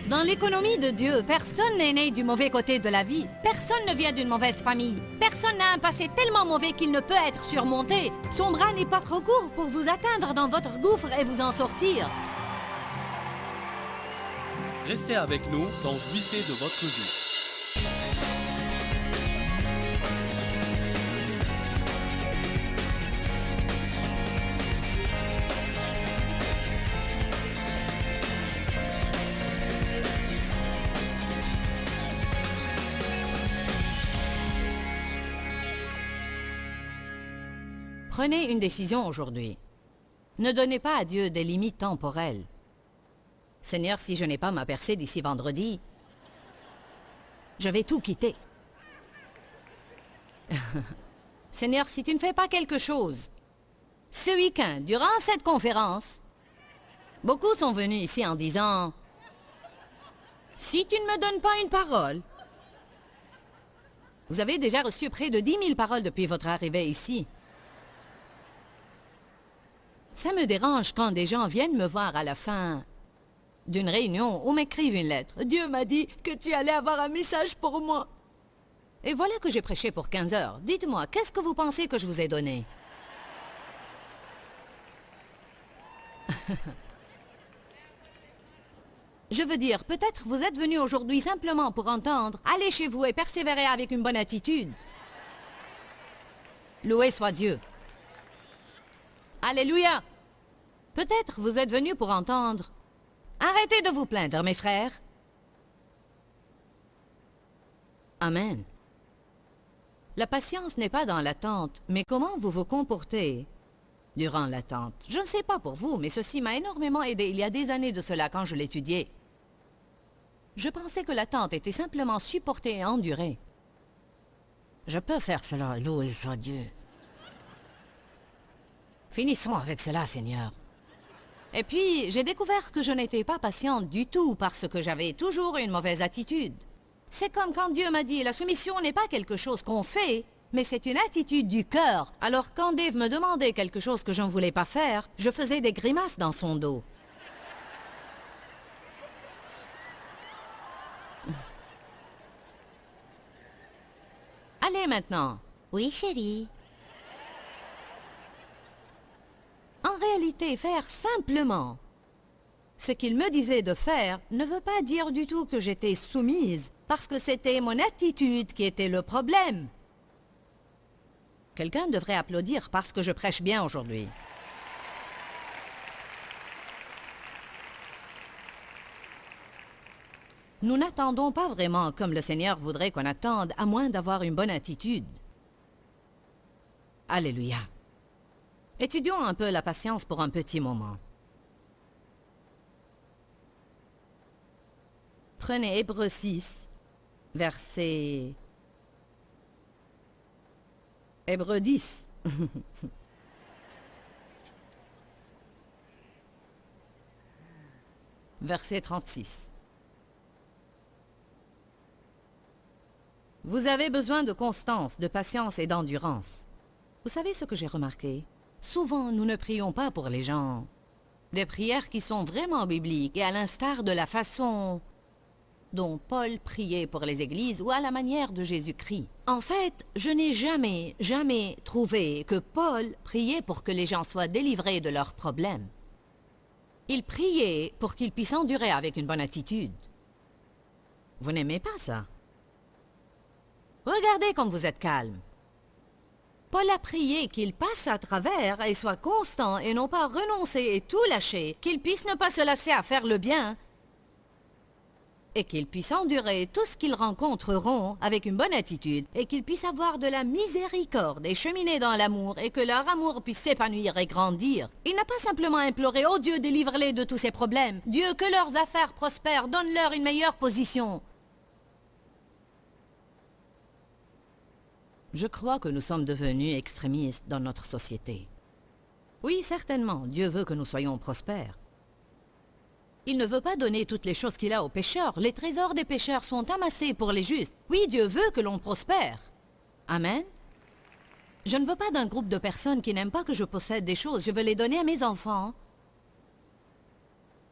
Dans l'économie de Dieu, personne n'est né du mauvais côté de la vie. Personne ne vient d'une mauvaise famille. Personne n'a un passé tellement mauvais qu'il ne peut être surmonté. Son bras n'est pas trop court pour vous atteindre dans votre gouffre et vous en sortir. Restez avec nous dans Jouissez de votre vie. Prenez une décision aujourd'hui. Ne donnez pas à Dieu des limites temporelles. Seigneur, si je n'ai pas ma percée d'ici vendredi, je vais tout quitter. Seigneur, si tu ne fais pas quelque chose, ce week-end, durant cette conférence, beaucoup sont venus ici en disant, « Si tu ne me donnes pas une parole, vous avez déjà reçu près de 10 000 paroles depuis votre arrivée ici. Ça me dérange quand des gens viennent me voir à la fin d'une réunion ou m'écrivent une lettre. Dieu m'a dit que tu allais avoir un message pour moi. Et voilà que j'ai prêché pour 15 heures. Dites-moi, qu'est-ce que vous pensez que je vous ai donné? Je veux dire, peut-être vous êtes venu aujourd'hui simplement pour entendre. Allez chez vous et persévérez avec une bonne attitude. Loué soit Dieu. Alléluia! Peut-être vous êtes venus pour entendre. Arrêtez de vous plaindre, mes frères. Amen. La patience n'est pas dans l'attente, mais comment vous vous comportez durant l'attente. Je ne sais pas pour vous, mais ceci m'a énormément aidé il y a des années de cela quand je l'étudiais. Je pensais que l'attente était simplement supportée et endurée. Je peux faire cela, loué soit Dieu. Finissons avec cela, Seigneur. Et puis, j'ai découvert que je n'étais pas patiente du tout parce que j'avais toujours une mauvaise attitude. C'est comme quand Dieu m'a dit, la soumission n'est pas quelque chose qu'on fait, mais c'est une attitude du cœur. Alors quand Dave me demandait quelque chose que je ne voulais pas faire, je faisais des grimaces dans son dos. Allez maintenant. Oui, chérie. En réalité, faire simplement ce qu'il me disait de faire ne veut pas dire du tout que j'étais soumise, parce que c'était mon attitude qui était le problème. Quelqu'un devrait applaudir parce que je prêche bien aujourd'hui. Nous n'attendons pas vraiment comme le Seigneur voudrait qu'on attende, à moins d'avoir une bonne attitude. Alléluia. Étudions un peu la patience pour un petit moment. Prenez Hébreux 6, verset... Hébreux 10. Verset 36. Vous avez besoin de constance, de patience et d'endurance. Vous savez ce que j'ai remarqué? Souvent, nous ne prions pas pour les gens. Des prières qui sont vraiment bibliques et à l'instar de la façon dont Paul priait pour les églises ou à la manière de Jésus-Christ. En fait, je n'ai jamais trouvé que Paul priait pour que les gens soient délivrés de leurs problèmes. Il priait pour qu'ils puissent endurer avec une bonne attitude. Vous n'aimez pas ça? Regardez comme vous êtes calme. Paul a prié qu'il passe à travers et soit constant et non pas renoncer et tout lâcher, qu'il puisse ne pas se lasser à faire le bien et qu'il puisse endurer tout ce qu'ils rencontreront avec une bonne attitude et qu'ils puissent avoir de la miséricorde et cheminer dans l'amour et que leur amour puisse s'épanouir et grandir. Il n'a pas simplement imploré « Oh Dieu, délivre-les de tous ces problèmes. Dieu, que leurs affaires prospèrent, donne-leur une meilleure position. » Je crois que nous sommes devenus extrémistes dans notre société. Oui, certainement, Dieu veut que nous soyons prospères. Il ne veut pas donner toutes les choses qu'il a aux pécheurs. Les trésors des pécheurs sont amassés pour les justes. Oui, Dieu veut que l'on prospère. Amen. Je ne veux pas d'un groupe de personnes qui n'aiment pas que je possède des choses. Je veux les donner à mes enfants.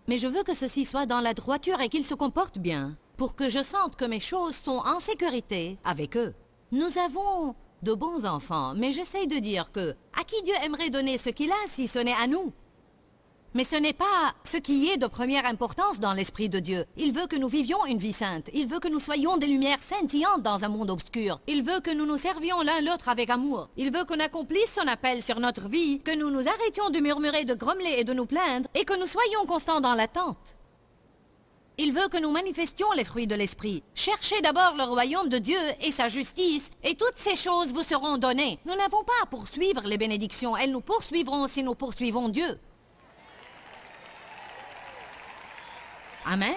Mais je veux que ceci soit dans la droiture et qu'ils se comportent bien, pour que je sente que mes choses sont en sécurité avec eux. Nous avons de bons enfants, mais j'essaye de dire que à qui Dieu aimerait donner ce qu'il a si ce n'est à nous? Mais ce n'est pas ce qui est de première importance dans l'Esprit de Dieu. Il veut que nous vivions une vie sainte. Il veut que nous soyons des lumières scintillantes dans un monde obscur. Il veut que nous nous servions l'un l'autre avec amour. Il veut qu'on accomplisse son appel sur notre vie, que nous nous arrêtions de murmurer, de grommeler et de nous plaindre, et que nous soyons constants dans l'attente. Il veut que nous manifestions les fruits de l'Esprit. Cherchez d'abord le royaume de Dieu et sa justice, et toutes ces choses vous seront données. Nous n'avons pas à poursuivre les bénédictions. Elles nous poursuivront si nous poursuivons Dieu. Amen.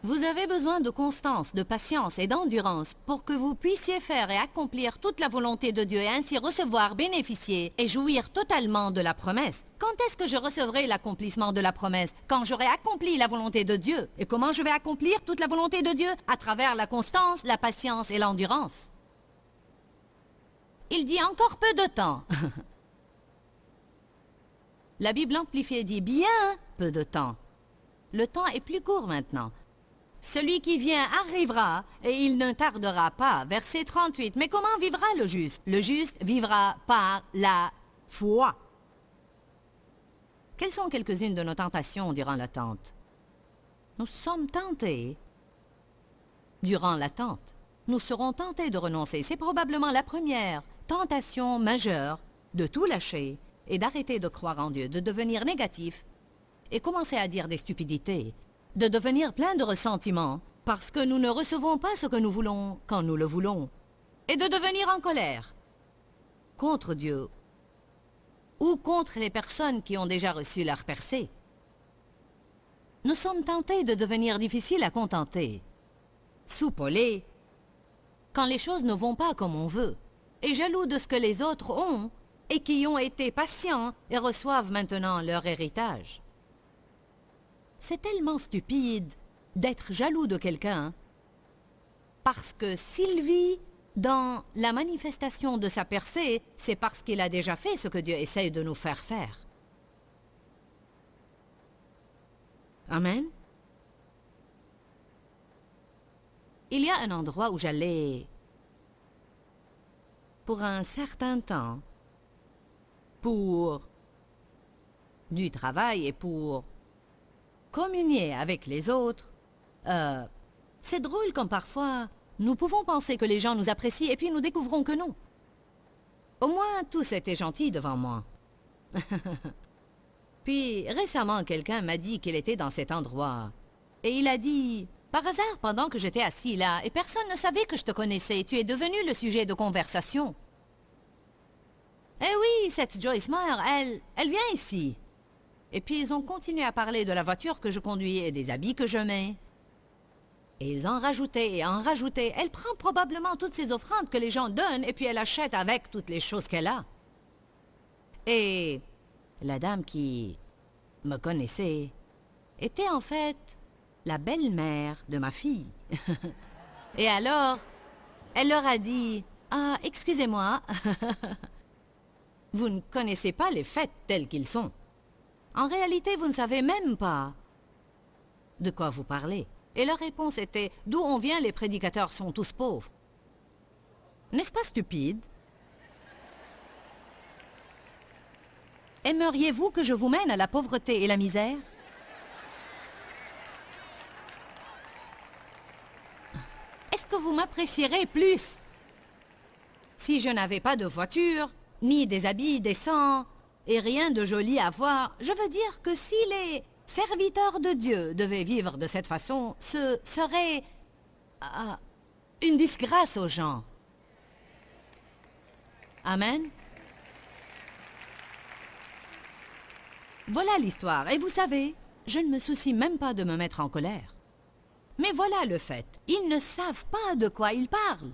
Vous avez besoin de constance, de patience et d'endurance pour que vous puissiez faire et accomplir toute la volonté de Dieu et ainsi recevoir, bénéficier et jouir totalement de la promesse. Quand est-ce que je recevrai l'accomplissement de la promesse? Quand j'aurai accompli la volonté de Dieu. Et comment je vais accomplir toute la volonté de Dieu? À travers la constance, la patience et l'endurance. Il dit encore peu de temps. La Bible amplifiée dit bien peu de temps. Le temps est plus court maintenant. Celui qui vient arrivera et il ne tardera pas. Verset 38. Mais comment vivra le juste? Le juste vivra par la foi. Quelles sont quelques-unes de nos tentations durant l'attente? Nous sommes tentés. Durant l'attente, nous serons tentés de renoncer. C'est probablement la première tentation majeure de tout lâcher et d'arrêter de croire en Dieu, de devenir négatif et commencer à dire des stupidités, de devenir plein de ressentiments parce que nous ne recevons pas ce que nous voulons quand nous le voulons, et de devenir en colère contre Dieu ou contre les personnes qui ont déjà reçu leur percée. Nous sommes tentés de devenir difficiles à contenter, soupolés, quand les choses ne vont pas comme on veut, et jaloux de ce que les autres ont et qui ont été patients et reçoivent maintenant leur héritage. C'est tellement stupide d'être jaloux de quelqu'un parce que s'il vit dans la manifestation de sa percée, c'est parce qu'il a déjà fait ce que Dieu essaye de nous faire faire. Amen. Il y a un endroit où j'allais pour un certain temps pour du travail et pour communier avec les autres. C'est drôle comme parfois nous pouvons penser que les gens nous apprécient et puis nous découvrons que non. Au moins tous étaient gentils devant moi. Puis récemment quelqu'un m'a dit qu'il était dans cet endroit. Et il a dit, par hasard pendant que j'étais assis là et personne ne savait que je te connaissais, tu es devenu le sujet de conversation. Eh oui, cette Joyce Meyer, elle vient ici. Et puis ils ont continué à parler de la voiture que je conduis et des habits que je mets. Et ils en rajoutaient et en rajoutaient. Elle prend probablement toutes ces offrandes que les gens donnent et puis elle achète avec toutes les choses qu'elle a. Et la dame qui me connaissait était en fait la belle-mère de ma fille. Et alors, elle leur a dit, « Ah, excusez-moi, vous ne connaissez pas les faits tels qu'ils sont. En réalité, vous ne savez même pas de quoi vous parlez. » Et leur réponse était, « D'où on vient, les prédicateurs sont tous pauvres. » N'est-ce pas stupide? Aimeriez-vous que je vous mène à la pauvreté et la misère? Est-ce que vous m'apprécierez plus si je n'avais pas de voiture, ni des habits décents, et rien de joli à voir? Je veux dire que si les serviteurs de Dieu devaient vivre de cette façon, ce serait une disgrâce aux gens. Amen. Voilà l'histoire. Et vous savez, je ne me soucie même pas de me mettre en colère. Mais voilà le fait. Ils ne savent pas de quoi ils parlent.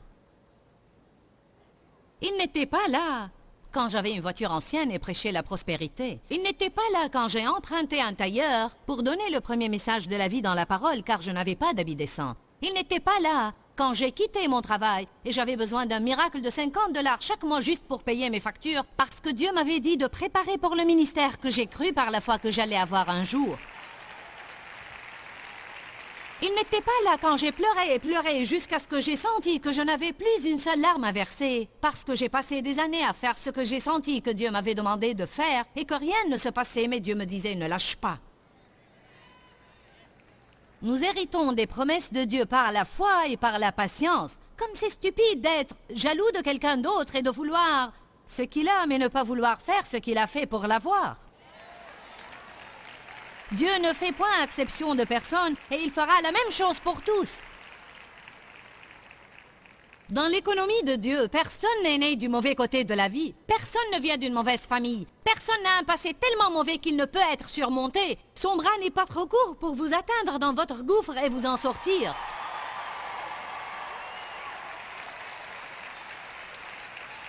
Ils n'étaient pas là quand j'avais une voiture ancienne et prêchais la prospérité. Ils n'étaient pas là quand j'ai emprunté un tailleur pour donner le premier message de la vie dans la parole car je n'avais pas d'habit décent. Ils n'étaient pas là quand j'ai quitté mon travail et j'avais besoin d'un miracle de 50 $ chaque mois juste pour payer mes factures parce que Dieu m'avait dit de préparer pour le ministère que j'ai cru par la foi que j'allais avoir un jour. Il n'était pas là quand j'ai pleuré et pleuré jusqu'à ce que j'ai senti que je n'avais plus une seule larme à verser parce que j'ai passé des années à faire ce que j'ai senti que Dieu m'avait demandé de faire et que rien ne se passait, mais Dieu me disait « ne lâche pas ». Nous héritons des promesses de Dieu par la foi et par la patience. Comme c'est stupide d'être jaloux de quelqu'un d'autre et de vouloir ce qu'il a, mais ne pas vouloir faire ce qu'il a fait pour l'avoir. Dieu ne fait point exception de personne et il fera la même chose pour tous. Dans l'économie de Dieu, personne n'est né du mauvais côté de la vie. Personne ne vient d'une mauvaise famille. Personne n'a un passé tellement mauvais qu'il ne peut être surmonté. Son bras n'est pas trop court pour vous atteindre dans votre gouffre et vous en sortir.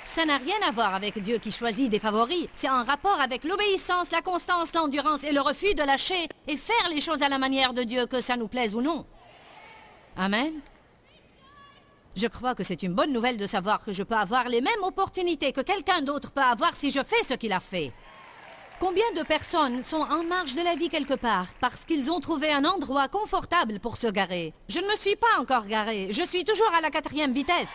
Ça n'a rien à voir avec Dieu qui choisit des favoris. C'est en rapport avec l'obéissance, la constance, l'endurance et le refus de lâcher et faire les choses à la manière de Dieu, que ça nous plaise ou non. Amen. Je crois que c'est une bonne nouvelle de savoir que je peux avoir les mêmes opportunités que quelqu'un d'autre peut avoir si je fais ce qu'il a fait. Combien de personnes sont en marge de la vie quelque part parce qu'ils ont trouvé un endroit confortable pour se garer? Je ne me suis pas encore garé. Je suis toujours à la 4e vitesse.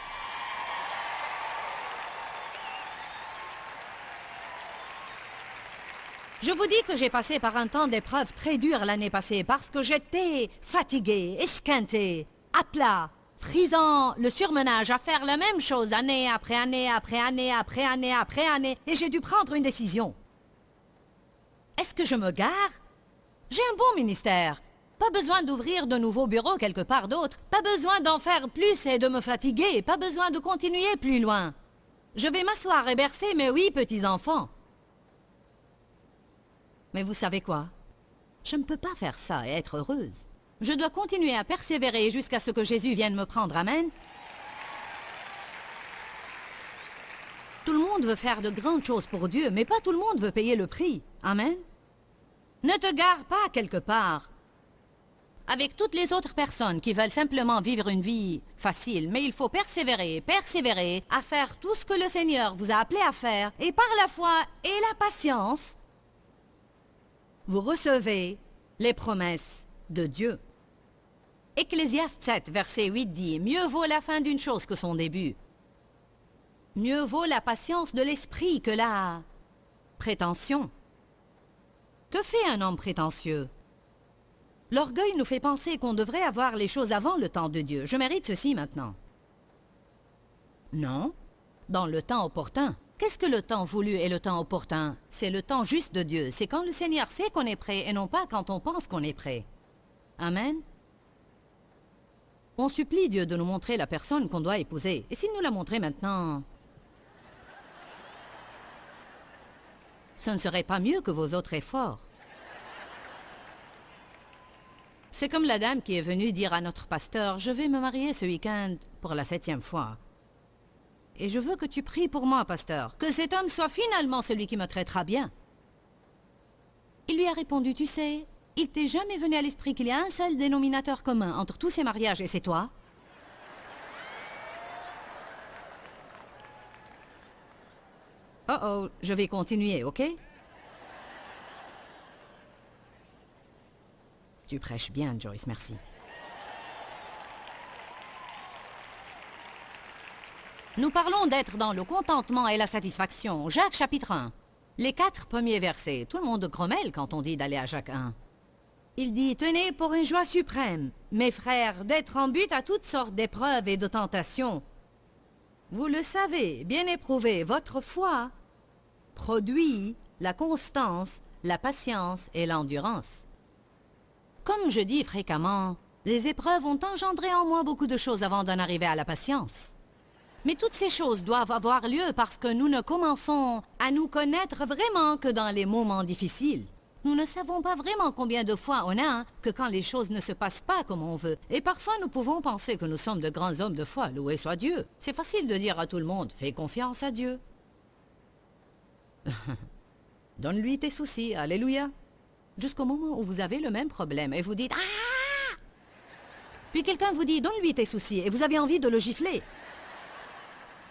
Je vous dis que j'ai passé par un temps d'épreuve très dur l'année passée parce que j'étais fatiguée, esquintée, à plat, frisant le surmenage à faire la même chose année après année après année après année après année et j'ai dû prendre une décision. Est-ce que je me gare? J'ai un bon ministère. Pas besoin d'ouvrir de nouveaux bureaux quelque part d'autre. Pas besoin d'en faire plus et de me fatiguer. Pas besoin de continuer plus loin. Je vais m'asseoir et bercer mes 8 petits-enfants. Mais vous savez quoi? Je ne peux pas faire ça et être heureuse. Je dois continuer à persévérer jusqu'à ce que Jésus vienne me prendre. Amen. Tout le monde veut faire de grandes choses pour Dieu, mais pas tout le monde veut payer le prix. Amen. Ne te gare pas quelque part avec toutes les autres personnes qui veulent simplement vivre une vie facile, mais il faut persévérer, persévérer à faire tout ce que le Seigneur vous a appelé à faire, et par la foi et la patience, vous recevez les promesses de Dieu. Ecclésiaste 7, verset 8 dit « Mieux vaut la fin d'une chose que son début. Mieux vaut la patience de l'esprit que la prétention. » Que fait un homme prétentieux? L'orgueil nous fait penser qu'on devrait avoir les choses avant le temps de Dieu. Je mérite ceci maintenant. Non, dans le temps opportun. Qu'est-ce que le temps voulu et le temps opportun? C'est le temps juste de Dieu. C'est quand le Seigneur sait qu'on est prêt et non pas quand on pense qu'on est prêt. Amen. On supplie Dieu de nous montrer la personne qu'on doit épouser. Et s'il nous l'a montré maintenant, ce ne serait pas mieux que vos autres efforts. C'est comme la dame qui est venue dire à notre pasteur « Je vais me marier ce week-end pour la 7e fois. Et je veux que tu pries pour moi, pasteur, que cet homme soit finalement celui qui me traitera bien. » Il lui a répondu « Tu sais, il t'est jamais venu à l'esprit qu'il y a un seul dénominateur commun entre tous ces mariages et c'est toi? » Oh oh, je vais continuer, ok? Tu prêches bien, Joyce, merci. Nous parlons d'être dans le contentement et la satisfaction. Jacques chapitre 1. Les 4 premiers versets. Tout le monde grommelle quand on dit d'aller à Jacques 1. Il dit « Tenez pour une joie suprême, mes frères, d'être en but à toutes sortes d'épreuves et de tentations. Vous le savez, bien éprouvé, votre foi produit la constance, la patience et l'endurance. » Comme je dis fréquemment, les épreuves ont engendré en moi beaucoup de choses avant d'en arriver à la patience. Mais toutes ces choses doivent avoir lieu parce que nous ne commençons à nous connaître vraiment que dans les moments difficiles. Nous ne savons pas vraiment combien de fois on a que quand les choses ne se passent pas comme on veut. Et parfois nous pouvons penser que nous sommes de grands hommes de foi, loué soit Dieu. C'est facile de dire à tout le monde, fais confiance à Dieu. Donne-lui tes soucis, alléluia. Jusqu'au moment où vous avez le même problème et vous dites « Ah !» Puis quelqu'un vous dit « donne-lui tes soucis » et vous avez envie de le gifler.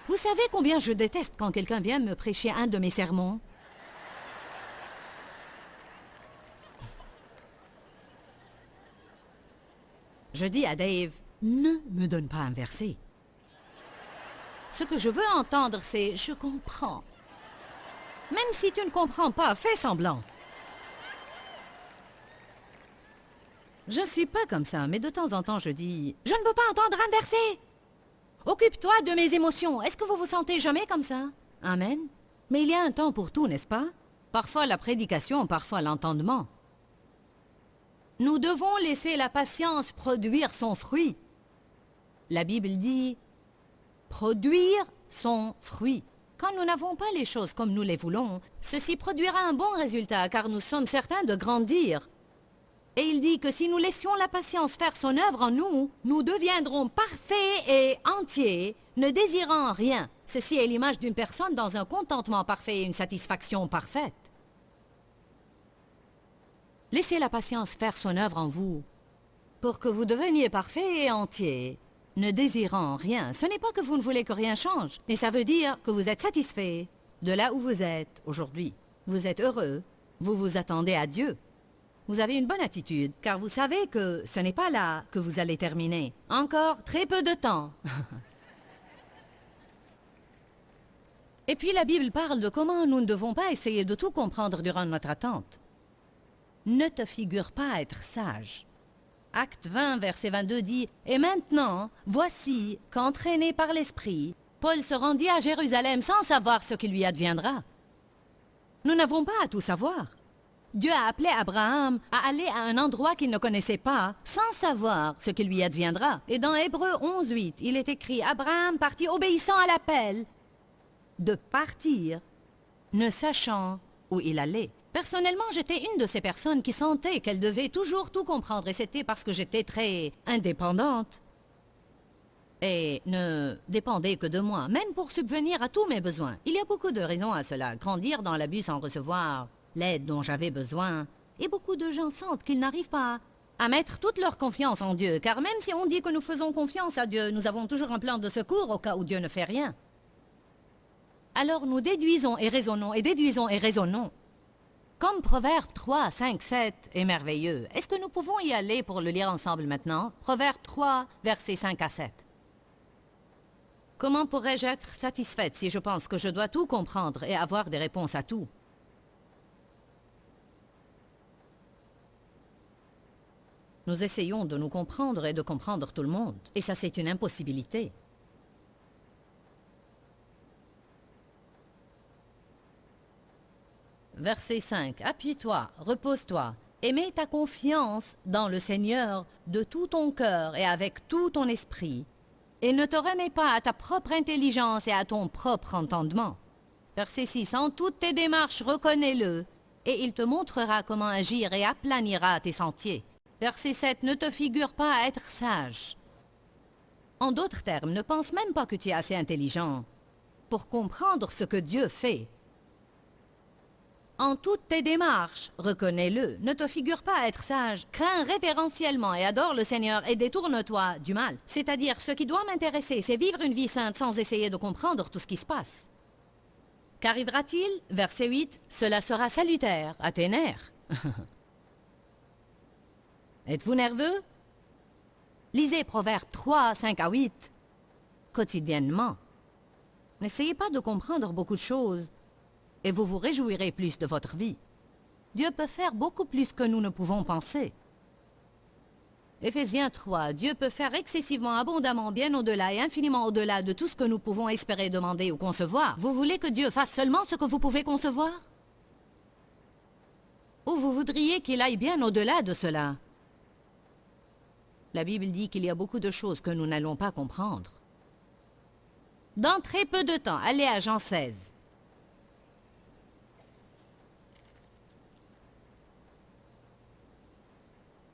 Vous savez combien je déteste quand quelqu'un vient me prêcher un de mes sermons? Je dis à Dave, ne me donne pas un verset. Ce que je veux entendre, c'est « je comprends ». Même si tu ne comprends pas, fais semblant. Je ne suis pas comme ça, mais de temps en temps, je dis « je ne veux pas entendre un verset ». Occupe-toi de mes émotions. Est-ce que vous vous sentez jamais comme ça? Amen. Mais il y a un temps pour tout, n'est-ce pas? Parfois la prédication, parfois l'entendement. Nous devons laisser la patience produire son fruit. La Bible dit « produire son fruit ». Quand nous n'avons pas les choses comme nous les voulons, ceci produira un bon résultat car nous sommes certains de grandir. Et il dit que si nous laissions la patience faire son œuvre en nous, nous deviendrons parfaits et entiers, ne désirant rien. Ceci est l'image d'une personne dans un contentement parfait et une satisfaction parfaite. Laissez la patience faire son œuvre en vous, pour que vous deveniez parfaits et entiers, ne désirant rien. Ce n'est pas que vous ne voulez que rien change, mais ça veut dire que vous êtes satisfait de là où vous êtes aujourd'hui. Vous êtes heureux, vous vous attendez à Dieu. Vous avez une bonne attitude, car vous savez que ce n'est pas là que vous allez terminer. Encore très peu de temps. Et puis la Bible parle de comment nous ne devons pas essayer de tout comprendre durant notre attente. Ne te figure pas être sage. Acte 20, verset 22 dit « Et maintenant, voici qu'entraîné par l'Esprit, Paul se rendit à Jérusalem sans savoir ce qui lui adviendra. » Nous n'avons pas à tout savoir. Dieu a appelé Abraham à aller à un endroit qu'il ne connaissait pas, sans savoir ce qui lui adviendra. Et dans Hébreux 11, 8, il est écrit « Abraham partit obéissant à l'appel de partir, ne sachant où il allait. » Personnellement, j'étais une de ces personnes qui sentaient qu'elle devait toujours tout comprendre, et c'était parce que j'étais très indépendante et ne dépendais que de moi, même pour subvenir à tous mes besoins. Il y a beaucoup de raisons à cela. Grandir dans l'abus sans recevoir l'aide dont j'avais besoin. Et beaucoup de gens sentent qu'ils n'arrivent pas à mettre toute leur confiance en Dieu, car même si on dit que nous faisons confiance à Dieu, nous avons toujours un plan de secours au cas où Dieu ne fait rien. Alors nous déduisons et raisonnons, et déduisons et raisonnons. Comme Proverbe 3, 5, 7 est merveilleux. Est-ce que nous pouvons y aller pour le lire ensemble maintenant? Proverbe 3, versets 5 à 7. Comment pourrais-je être satisfaite si je pense que je dois tout comprendre et avoir des réponses à tout? Nous essayons de nous comprendre et de comprendre tout le monde. Et ça, c'est une impossibilité. Verset 5. Appuie-toi, repose-toi, et mets ta confiance dans le Seigneur de tout ton cœur et avec tout ton esprit. Et ne te remets pas à ta propre intelligence et à ton propre entendement. Verset 6. En toutes tes démarches, reconnais-le, et il te montrera comment agir et aplanira tes sentiers. Verset 7. Ne te figure pas à être sage. En d'autres termes, ne pense même pas que tu es assez intelligent pour comprendre ce que Dieu fait. En toutes tes démarches, reconnais-le, ne te figure pas à être sage, crains révérentiellement et adore le Seigneur et détourne-toi du mal. C'est-à-dire, ce qui doit m'intéresser, c'est vivre une vie sainte sans essayer de comprendre tout ce qui se passe. Qu'arrivera-t-il? Verset 8, cela sera salutaire à tes nerfs. Êtes-vous nerveux? Lisez Proverbe 3, 5 à 8, quotidiennement. N'essayez pas de comprendre beaucoup de choses, et vous vous réjouirez plus de votre vie. Dieu peut faire beaucoup plus que nous ne pouvons penser. Éphésiens 3, Dieu peut faire excessivement, abondamment, bien au-delà et infiniment au-delà de tout ce que nous pouvons espérer, demander ou concevoir. Vous voulez que Dieu fasse seulement ce que vous pouvez concevoir? Ou vous voudriez qu'il aille bien au-delà de cela? La Bible dit qu'il y a beaucoup de choses que nous n'allons pas comprendre. Dans très peu de temps, allez à Jean 16.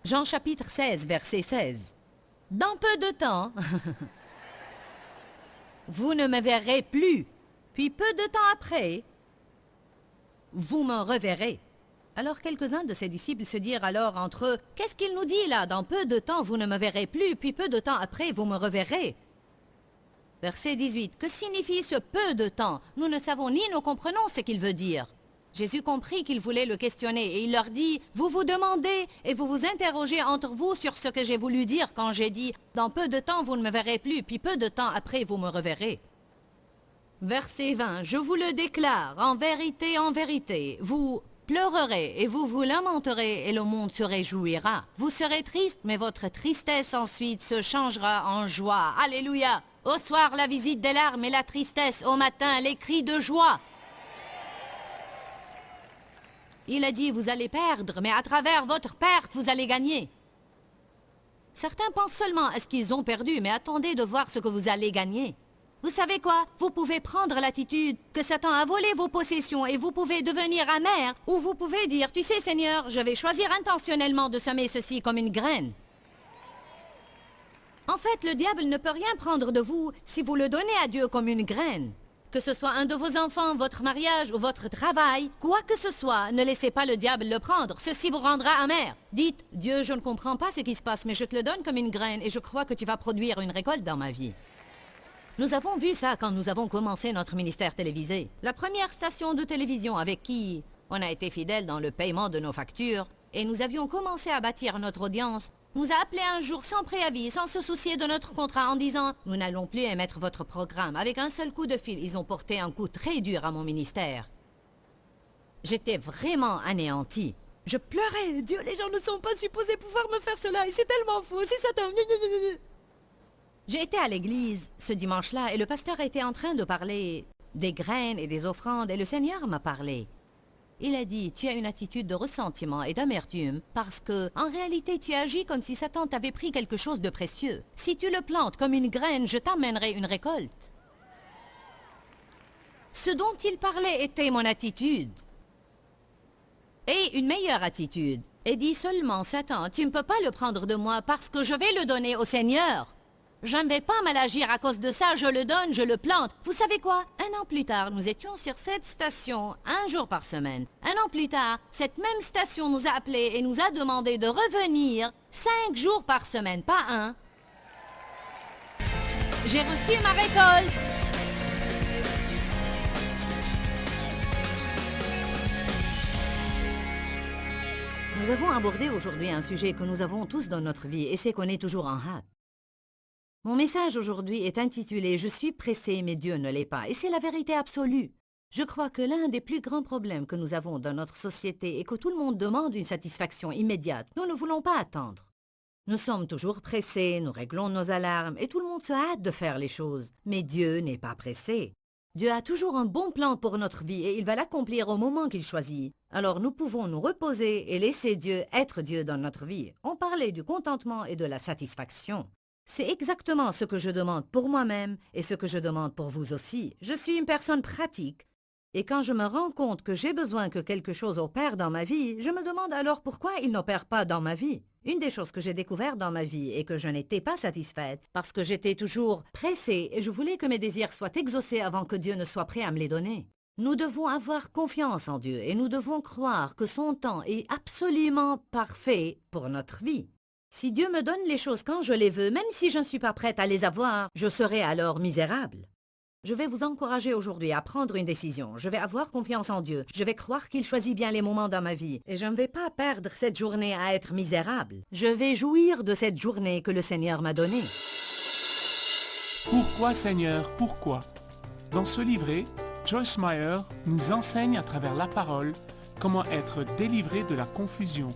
Jean chapitre 16, verset 16. Dans peu de temps, vous ne me verrez plus, puis peu de temps après, vous me reverrez. Alors quelques-uns de ses disciples se dirent alors entre eux, « Qu'est-ce qu'il nous dit là? Dans peu de temps vous ne me verrez plus, puis peu de temps après vous me reverrez. » Verset 18. Que signifie ce peu de temps? Nous ne savons ni ne comprenons ce qu'il veut dire. Jésus comprit qu'il voulait le questionner et il leur dit, « Vous vous demandez et vous vous interrogez entre vous sur ce que j'ai voulu dire quand j'ai dit, « Dans peu de temps vous ne me verrez plus, puis peu de temps après vous me reverrez. » Verset 20. Je vous le déclare, en vérité, vous pleurerez et vous vous lamenterez et le monde se réjouira. Vous serez triste, mais votre tristesse ensuite se changera en joie. Alléluia! Au soir, la visite des larmes et la tristesse. Au matin, les cris de joie. Il a dit, vous allez perdre, mais à travers votre perte, vous allez gagner. Certains pensent seulement à ce qu'ils ont perdu, mais attendez de voir ce que vous allez gagner. Vous savez quoi? Vous pouvez prendre l'attitude que Satan a volé vos possessions et vous pouvez devenir amer, ou vous pouvez dire, tu sais Seigneur, je vais choisir intentionnellement de semer ceci comme une graine. En fait, le diable ne peut rien prendre de vous si vous le donnez à Dieu comme une graine. Que ce soit un de vos enfants, votre mariage ou votre travail, quoi que ce soit, ne laissez pas le diable le prendre. Ceci vous rendra amer. Dites, Dieu, je ne comprends pas ce qui se passe, mais je te le donne comme une graine et je crois que tu vas produire une récolte dans ma vie. Nous avons vu ça quand nous avons commencé notre ministère télévisé. La première station de télévision avec qui on a été fidèles dans le paiement de nos factures et nous avions commencé à bâtir notre audience, nous a appelé un jour sans préavis, sans se soucier de notre contrat en disant « Nous n'allons plus émettre votre programme. » Avec un seul coup de fil, ils ont porté un coup très dur à mon ministère. J'étais vraiment anéantie. Je pleurais. Dieu, les gens ne sont pas supposés pouvoir me faire cela et c'est tellement faux, c'est Satan. J'ai été à l'église ce dimanche-là et le pasteur était en train de parler des graines et des offrandes et le Seigneur m'a parlé. Il a dit, tu as une attitude de ressentiment et d'amertume parce que, en réalité, tu agis comme si Satan t'avait pris quelque chose de précieux. Si tu le plantes comme une graine, je t'amènerai une récolte. Ce dont il parlait était mon attitude. Et une meilleure attitude. Et dit seulement, Satan, tu ne peux pas le prendre de moi parce que je vais le donner au Seigneur. Je ne vais pas mal agir à cause de ça, je le donne, je le plante. Vous savez quoi? 1 an plus tard, nous étions sur cette station, 1 jour par semaine. 1 an plus tard, cette même station nous a appelés et nous a demandé de revenir 5 jours par semaine, pas 1. J'ai reçu ma récolte. Nous avons abordé aujourd'hui un sujet que nous avons tous dans notre vie et c'est qu'on est toujours en hâte. Mon message aujourd'hui est intitulé « Je suis pressé, mais Dieu ne l'est pas » et c'est la vérité absolue. Je crois que l'un des plus grands problèmes que nous avons dans notre société est que tout le monde demande une satisfaction immédiate. Nous ne voulons pas attendre. Nous sommes toujours pressés, nous réglons nos alarmes et tout le monde se hâte de faire les choses. Mais Dieu n'est pas pressé. Dieu a toujours un bon plan pour notre vie et il va l'accomplir au moment qu'il choisit. Alors nous pouvons nous reposer et laisser Dieu être Dieu dans notre vie. On parlait du contentement et de la satisfaction. C'est exactement ce que je demande pour moi-même et ce que je demande pour vous aussi. Je suis une personne pratique. Et quand je me rends compte que j'ai besoin que quelque chose opère dans ma vie, je me demande alors pourquoi il n'opère pas dans ma vie. Une des choses que j'ai découvertes dans ma vie est que je n'étais pas satisfaite parce que j'étais toujours pressée et je voulais que mes désirs soient exaucés avant que Dieu ne soit prêt à me les donner. Nous devons avoir confiance en Dieu et nous devons croire que son temps est absolument parfait pour notre vie. Si Dieu me donne les choses quand je les veux, même si je ne suis pas prête à les avoir, je serai alors misérable. Je vais vous encourager aujourd'hui à prendre une décision. Je vais avoir confiance en Dieu. Je vais croire qu'il choisit bien les moments dans ma vie. Et je ne vais pas perdre cette journée à être misérable. Je vais jouir de cette journée que le Seigneur m'a donnée. Pourquoi Seigneur, pourquoi? Dans ce livret, Joyce Meyer nous enseigne à travers la parole comment être délivré de la confusion.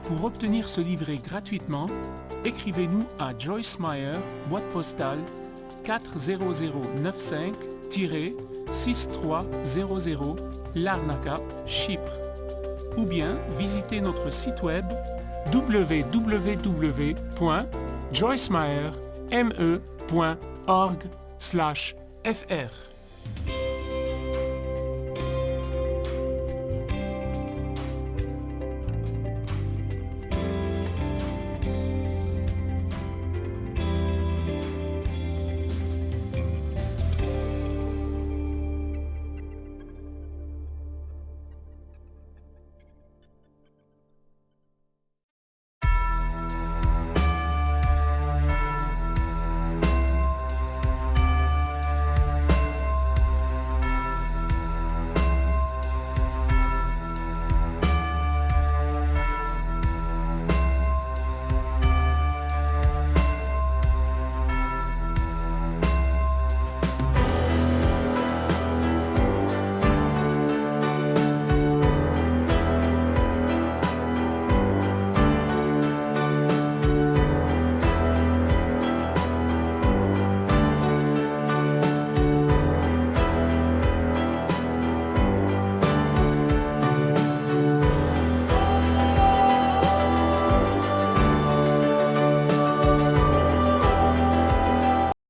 Pour obtenir ce livret gratuitement, écrivez-nous à Joyce Meyer, boîte postale 40095-6300 Larnaca, Chypre. Ou bien visitez notre site web www.joycemeyer.org/fr.